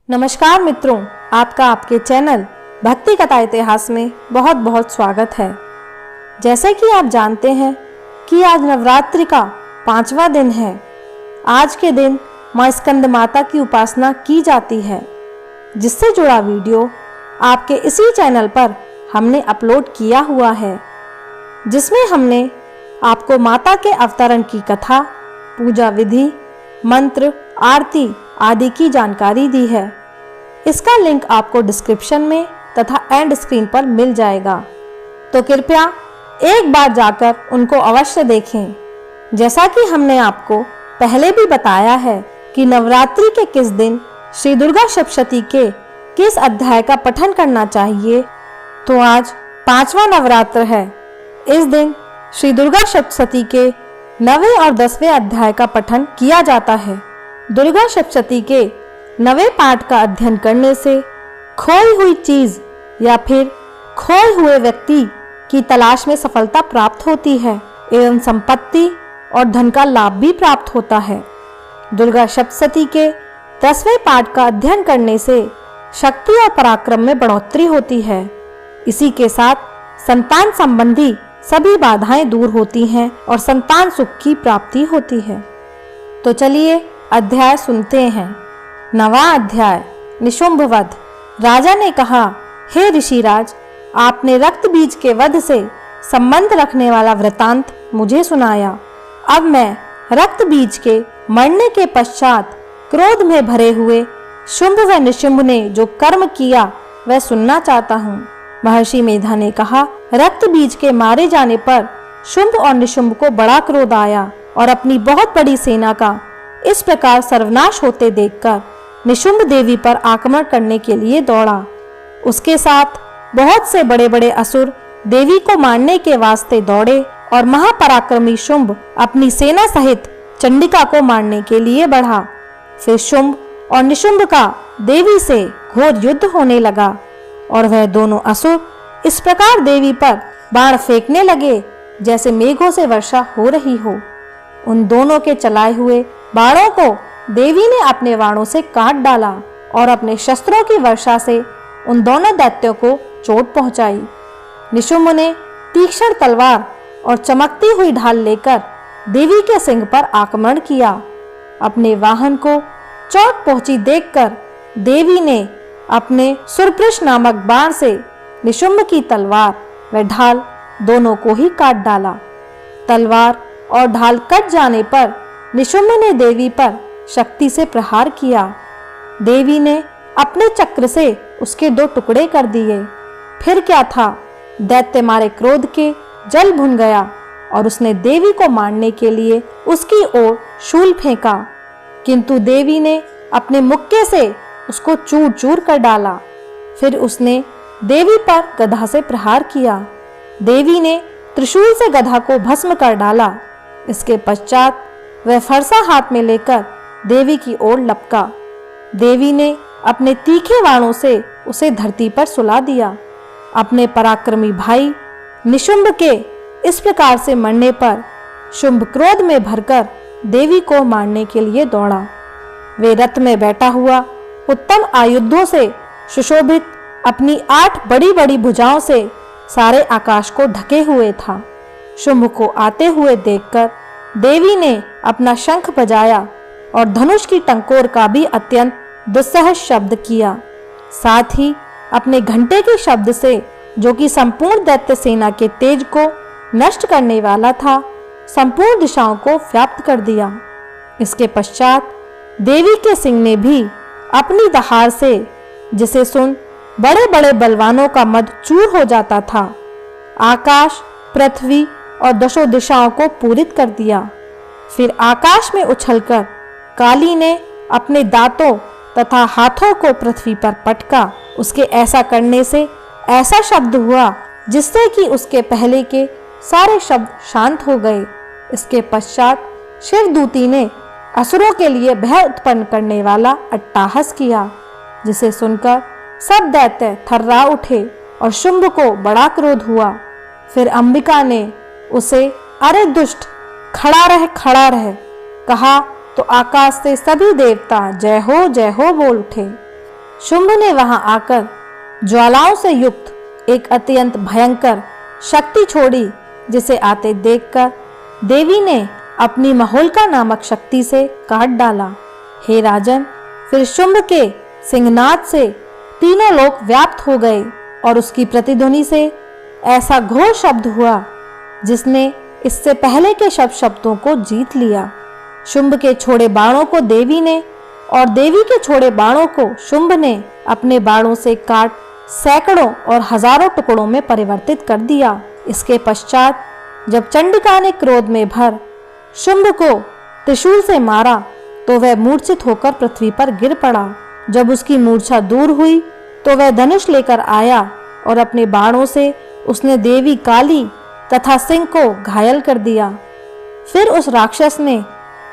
नमस्कार मित्रों, आपका आपके चैनल भक्ति कथा इतिहास में बहुत बहुत स्वागत है। जैसे कि आप जानते हैं कि आज नवरात्रि का 5वां दिन है। आज के दिन माँ स्कंद माता की उपासना की जाती है, जिससे जुड़ा वीडियो आपके इसी चैनल पर हमने अपलोड किया हुआ है, जिसमें हमने आपको माता के अवतरण की कथा, पूजा विधि, मंत्र, आरती आदि की जानकारी दी है। इसका लिंक आपको डिस्क्रिप्शन में तथा एंड स्क्रीन पर मिल जाएगा, तो कृपया एक बार जाकर उनको अवश्य देखें। जैसा कि हमने आपको पहले भी बताया है कि नवरात्रि के किस दिन श्री दुर्गा सप्तशती के किस अध्याय का पठन करना चाहिए, तो आज 5वां नवरात्र है। इस दिन श्री दुर्गा सप्तशती के 9वें और 10वें अध्याय का पठन किया जाता है। दुर्गा सप्तशती के 9वें पाठ का अध्ययन करने से खोई हुई चीज या फिर खोए हुए व्यक्ति की तलाश में सफलता प्राप्त होती है एवं संपत्ति और धन का लाभ भी प्राप्त होता है। दुर्गा सप्तशती के 10वें पाठ का अध्ययन करने से शक्ति और पराक्रम में बढ़ोतरी होती है। इसी के साथ संतान संबंधी सभी बाधाएं दूर होती हैं और संतान सुख की प्राप्ति होती है। तो चलिए अध्याय सुनते हैं। 9वां अध्याय, निशुंभ वध। राजा ने कहा, हे ऋषिराज, आपने रक्त बीज के वध से संबंध रखने वाला वृतांत मुझे सुनाया। अब मैं रक्त बीज के मरने के पश्चात क्रोध में भरे हुए शुंभ व निशुंभ ने जो कर्म किया वह सुनना चाहता हूँ। महर्षि मेधा ने कहा, रक्त बीज के मारे जाने पर शुंभ और निशुंभ को बड़ा क्रोध आया और अपनी बहुत बड़ी सेना का इस प्रकार सर्वनाश होते देखकर निशुंभ देवी पर आक्रमण करने के लिए दौड़ा। उसके साथ बहुत से बड़े बड़े असुर देवी को मारने के वास्ते दौड़े और महापराक्रमी शुंभ अपनी सेना सहित चंडिका को मारने के लिए बढ़ा। फिर शुंभ और निशुंभ का देवी से घोर युद्ध होने लगा और वह दोनों असुर इस प्रकार देवी पर बाण फेंकने लगे जैसे मेघों से वर्षा हो रही हो। उन दोनों के चलाए हुए बाणों को देवी ने अपने बाणों से काट डाला और अपने शस्त्रों की वर्षा से उन दोनों दैत्यों को चोट पहुंचाई। निशुंभ ने तीक्ष्ण तलवार और चमकती हुई ढाल लेकर देवी के सिंह पर आक्रमण किया। अपने वाहन को चोट पहुंची देखकर देवी ने अपने सुरपृष नामक बाण से निशुंभ की तलवार व ढाल दोनों को ही काट डाला। तलवार और ढाल कट जाने पर निशुंभ ने देवी पर शक्ति से प्रहार किया। देवी ने अपने चक्र से उसके 2 टुकड़े कर दिए। फिर क्या था, दैत्य मारे क्रोध के जल भुन गया और उसने देवी को मारने के लिए उसकी ओर शूल फेंका, किंतु देवी ने अपने मुक्के से उसको चूर चूर कर डाला। फिर उसने देवी पर गदा से प्रहार किया। देवी ने त्रिशूल से गधा को भस्म कर डाला। इसके पश्चात वह फरसा हाथ में लेकर देवी की ओर लपका। देवी ने अपने तीखे बाणों से उसे धरती पर सुला दिया। अपने पराक्रमी भाई निशुंभ के इस प्रकार से मरने पर शुंभ क्रोध में भरकर देवी को मारने के लिए दौड़ा। वे रथ में बैठा हुआ उत्तम आयुधों से सुशोभित अपनी 8 बड़ी बड़ी भुजाओं से सारे आकाश को ढके हुए था। शुंभ को आते हुए देखकर देवी ने अपना शंख बजाया और धनुष की टंकोर का भी अत्यंत दुस्सह शब्द किया। साथ ही अपने घंटे के शब्द से, जो कि संपूर्ण दैत्य सेना के तेज को नष्ट करने वाला था, संपूर्ण दिशाओं को व्याप्त कर दिया। इसके पश्चात देवी के सिंह ने भी अपनी दहाड़ से, जिसे सुन बड़े बड़े बलवानों का मद चूर हो जाता था, आकाश, पृथ्वी और 10 दिशाओं को पूरित कर दिया। फिर आकाश में उछलकर काली ने अपने दांतों तथा हाथों को पृथ्वी पर पटका। उसके ऐसा करने से ऐसा शब्द हुआ जिससे कि उसके पहले के सारे शब्द शांत हो गए। इसके पश्चात शिवदूती ने असुरों के लिए भय उत्पन्न करने वाला अट्टहास किया, जिसे सुनकर सब दैत्य थर्रा उठे और शुंभ को बड़ा क्रोध हुआ। फिर अंबिका ने उसे, अरे दुष्ट, खड़ा रह कहा तो आकाश से सभी देवता जय हो बोल उठे। शुंभ ने वहां आकर ज्वालाओं से युक्त एक अत्यंत भयंकर शक्ति छोड़ी, जिसे आते देखकर देवी ने अपनी महोल्का नामक शक्ति से काट डाला। हे राजन, फिर शुंभ के सिंहनाद से तीनों लोक व्याप्त हो गए और उसकी प्रतिध्वनि से ऐसा घोर शब्द हुआ जिसने इससे पहले के शब्दों को जीत लिया। शुंभ के छोड़े बाणों को देवी ने और देवी के छोड़े बाणों को शुंभ ने अपने बाणों से काट सैकड़ों और हजारों टुकड़ों में परिवर्तित कर दिया। इसके पश्चात जब चंडिका ने क्रोध में भर शुंभ को त्रिशूल से मारा तो वह मूर्छित होकर पृथ्वी पर गिर पड़ा। जब उसकी मूर्छा दूर हुई तो वह धनुष लेकर आया और अपने बाणों से उसने देवी काली तथा सिंह को घायल कर दिया। फिर उस राक्षस ने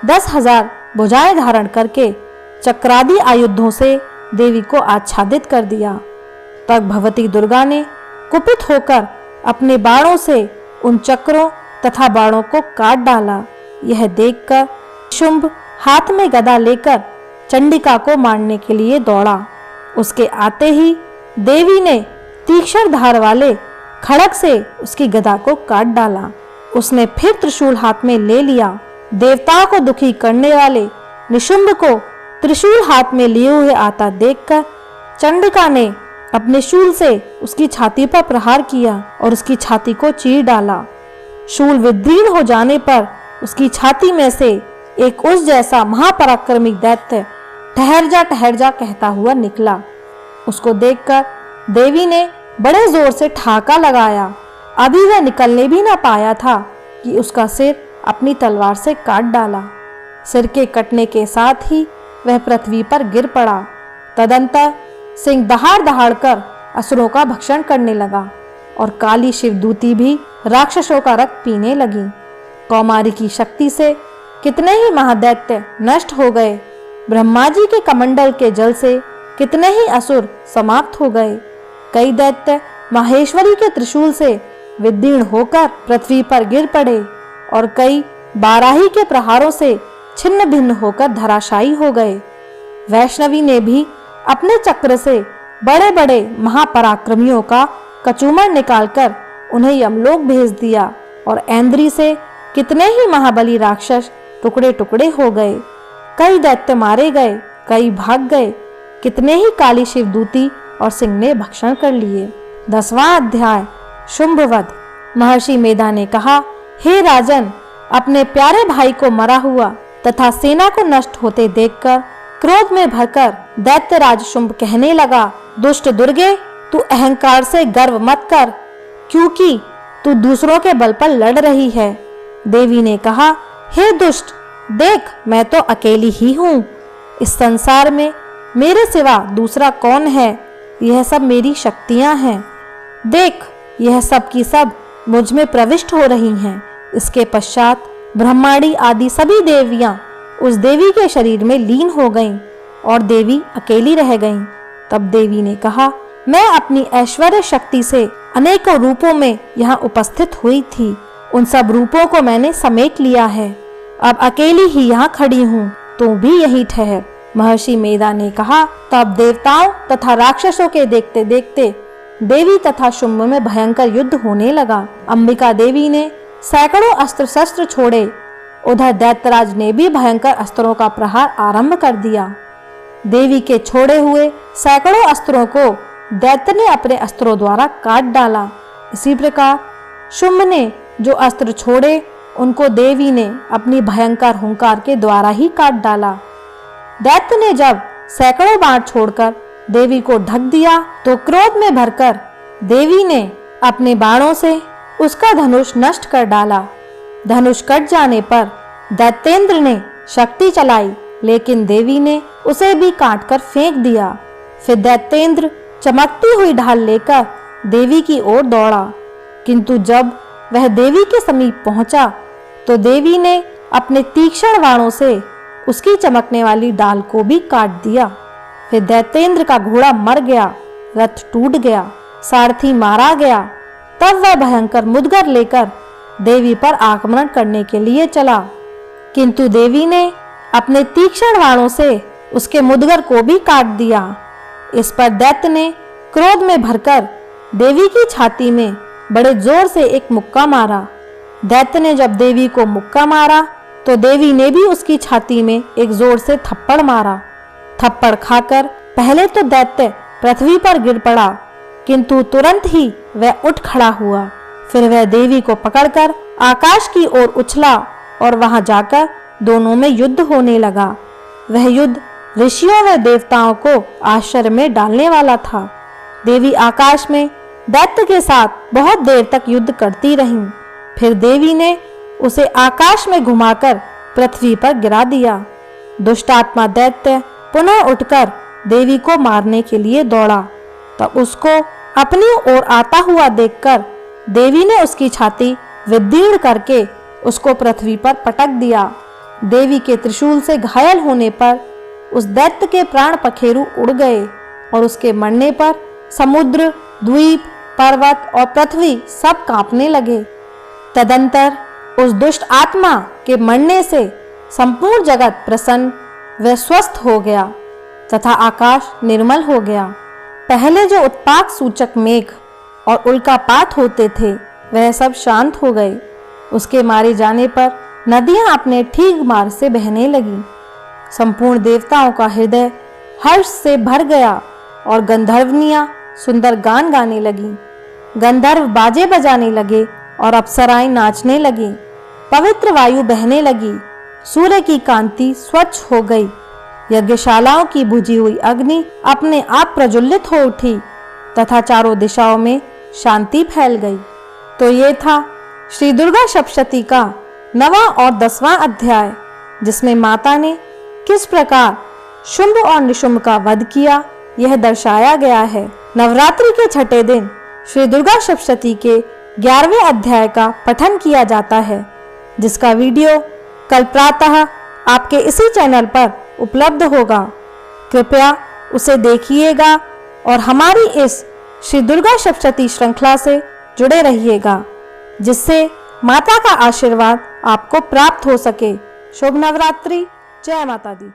10,000 भुजाएं धारण करके चक्रादि आयुधों से देवी को आच्छादित कर दिया। तब भगवती दुर्गा ने कुपित होकर अपने बाणों से उन चक्रों तथा बाणों को काट डाला। यह देखकर शुंभ हाथ में गदा लेकर चंडिका को मारने के लिए दौड़ा। उसके आते ही देवी ने तीक्ष्ण धार वाले खड़ग से उसकी गदा को काट डाला। उसने फिर त्रिशूल हाथ में ले लिया। देवताओं को दुखी करने वाले निशुंभ को त्रिशूल हाथ में लिए हुए आता देखकर चंडिका ने अपने शूल से उसकी छाती पर प्रहार किया और उसकी छाती को चीर डाला। शूल विदीर्ण हो जाने पर उसकी छाती में से एक उस जैसा महापराक्रमी दैत्य ठहर जा कहता हुआ निकला। उसको देखकर देवी ने बड़े जोर से ठहाका लगाया। अभी वह निकलने भी ना पाया था कि उसका सिर अपनी तलवार से काट डाला। सिर के कटने के साथ ही वह पृथ्वी पर गिर पड़ा। तदंतर सिंह दहाड़ दहाड़ कर असुरों का भक्षण करने लगा और काली शिवदूती भी राक्षसों का रक्त पीने लगी। कौमारी की शक्ति से कितने ही महादैत्य नष्ट हो गए। ब्रह्मा जी के कमंडल के जल से कितने ही असुर समाप्त हो गए। कई दैत्य माहेश्वरी के त्रिशूल से विदीर्ण होकर पृथ्वी पर गिर पड़े और कई बाराही के प्रहारों से छिन्न भिन्न होकर धराशायी हो गए। वैष्णवी ने भी अपने चक्र से बड़े बड़े महापराक्रमियों का कचूमर निकालकर उन्हें यमलोक भेज दिया और ऐन्द्री से कितने ही महाबली राक्षस टुकड़े टुकड़े हो गए। कई दैत्य मारे गए, कई भाग गए। कितने ही काली शिवदूती और सिंह ने भक्षण कर लिए। 10वां अध्याय शुंभवध। महर्षि मेधा ने कहा, हे राजन, अपने प्यारे भाई को मरा हुआ तथा सेना को नष्ट होते देखकर क्रोध में भरकर दैत्यराज शुंभ कहने लगा, दुष्ट दुर्गे, तू अहंकार से गर्व मत कर, क्योंकि तू दूसरों के बल पर लड़ रही है। देवी ने कहा, हे दुष्ट, देख, मैं तो अकेली ही हूँ। इस संसार में मेरे सिवा दूसरा कौन है? यह सब मेरी शक्तियां हैं। देख, यह सब की सब मुझ में प्रविष्ट हो रही हैं। इसके पश्चात ब्रह्माणी आदि सभी देवियां उस देवी के शरीर में लीन हो गईं और देवी अकेली रह गईं। तब देवी ने कहा, मैं अपनी ऐश्वर्य शक्ति से अनेकों रूपों में यहाँ उपस्थित हुई थी। उन सब रूपों को मैंने समेट लिया है। अब अकेली ही यहाँ खड़ी हूँ, तू भी यही ठहर। महर्षि मेधा ने कहा, तब देवताओं तथा राक्षसों के देखते देखते देवी तथा शुंभ में भयंकर युद्ध होने लगा। अंबिका देवी ने सैकड़ों अस्त्र शस्त्र छोड़े। उधर दैत्यराज ने भी भयंकर अस्त्रों का प्रहार आरंभ कर दिया। देवी के छोड़े हुए सैकड़ों अस्त्रों को दैत्य ने अपने अस्त्रों द्वारा काट डाला। इसी प्रकार शुंभ ने जो अस्त्र छोड़े उनको देवी ने अपनी भयंकर हुंकार के द्वारा ही काट डाला। दैत्य ने जब सैकड़ों बाण छोड़कर देवी को ढक दिया तो क्रोध में भरकर देवी ने अपने बाणों से उसका धनुष नष्ट कर डाला। धनुष कट जाने पर दैत्येंद्र ने शक्ति चलाई, लेकिन देवी ने उसे भी काटकर फेंक दिया। फिर दैत्येंद्र चमकती हुई ढाल लेकर देवी की ओर दौड़ा, किंतु जब वह देवी के समीप पहुंचा तो देवी ने अपने तीक्ष्ण बाणों से उसकी चमकने वाली डाल को भी काट दिया। फिर दैत्येंद्र का घोड़ा मर गया, रथ टूट गया, सारथी मारा गया। तब वह भयंकर मुदगर लेकर देवी पर आक्रमण करने के लिए चला, किंतु देवी ने अपने तीक्ष्ण बाणों से उसके मुदगर को भी काट दिया। इस पर दैत्य ने क्रोध में भरकर देवी की छाती में बड़े जोर से एक मुक्का मारा। दैत्य ने जब देवी को मुक्का मारा तो देवी ने भी उसकी छाती में एक जोर से थप्पड़ मारा। थप्पड़ खाकर पहले तो दैत्य पृथ्वी पर गिर पड़ा, किंतु तुरंत ही वह उठ खड़ा हुआ। फिर वह देवी को पकड़कर आकाश की ओर उछला और वहां जाकर दोनों में युद्ध होने लगा। वह युद्ध ऋषियों व देवताओं को आश्चर्य में डालने वाला था। देवी आकाश में दैत्य के साथ बहुत देर तक युद्ध करती रहीं। फिर देवी ने उसे आकाश में घुमाकर पृथ्वी पर गिरा दिया। दुष्ट आत्मा दैत्य पुनः उठकर देवी को मारने के लिए दौड़ा। तब उसको अपनी ओर आता हुआ देखकर देवी ने उसकी छाती विदीर्ण करके उसको पृथ्वी पर पटक दिया। देवी के त्रिशूल से घायल होने पर उस दैत्य के प्राण पखेरु उड़ गए और उसके मरने पर समुद्र, द्वीप, पर्वत और पृथ्वी सब कांपने लगे। तदंतर उस दुष्ट आत्मा के मरने से संपूर्ण जगत प्रसन्न व स्वस्थ हो गया तथा आकाश निर्मल हो गया। पहले जो उत्पात सूचक मेघ और उल्कापात होते थे वह सब शांत हो गए। उसके मारे जाने पर नदियां अपने ठीक मार्ग से बहने लगी। संपूर्ण देवताओं का हृदय हर्ष से भर गया और गंधर्वनियां सुंदर गान गाने लगी। गंधर्व बाजे बजाने लगे और अप्सराएं नाचने लगी। पवित्र वायु बहने लगी। सूर्य की कांति स्वच्छ हो गई। यज्ञशालाओं की बुझी हुई अग्नि अपने आप प्रज्वलित हो उठी तथा चारों दिशाओं में शांति फैल गई। तो ये था श्री दुर्गा सप्तशती का 9वां और 10वां अध्याय, जिसमें माता ने किस प्रकार शुंभ और निशुंभ का वध किया यह दर्शाया गया है। नवरात्रि के छठे दिन श्री दुर्गा सप्तशती के 11वें अध्याय का पठन किया जाता है, जिसका वीडियो कल प्रातः आपके इसी चैनल पर उपलब्ध होगा। कृपया उसे देखिएगा और हमारी इस श्री दुर्गा सप्तशती श्रृंखला से जुड़े रहिएगा, जिससे माता का आशीर्वाद आपको प्राप्त हो सके। शुभ नवरात्रि। जय माता दी।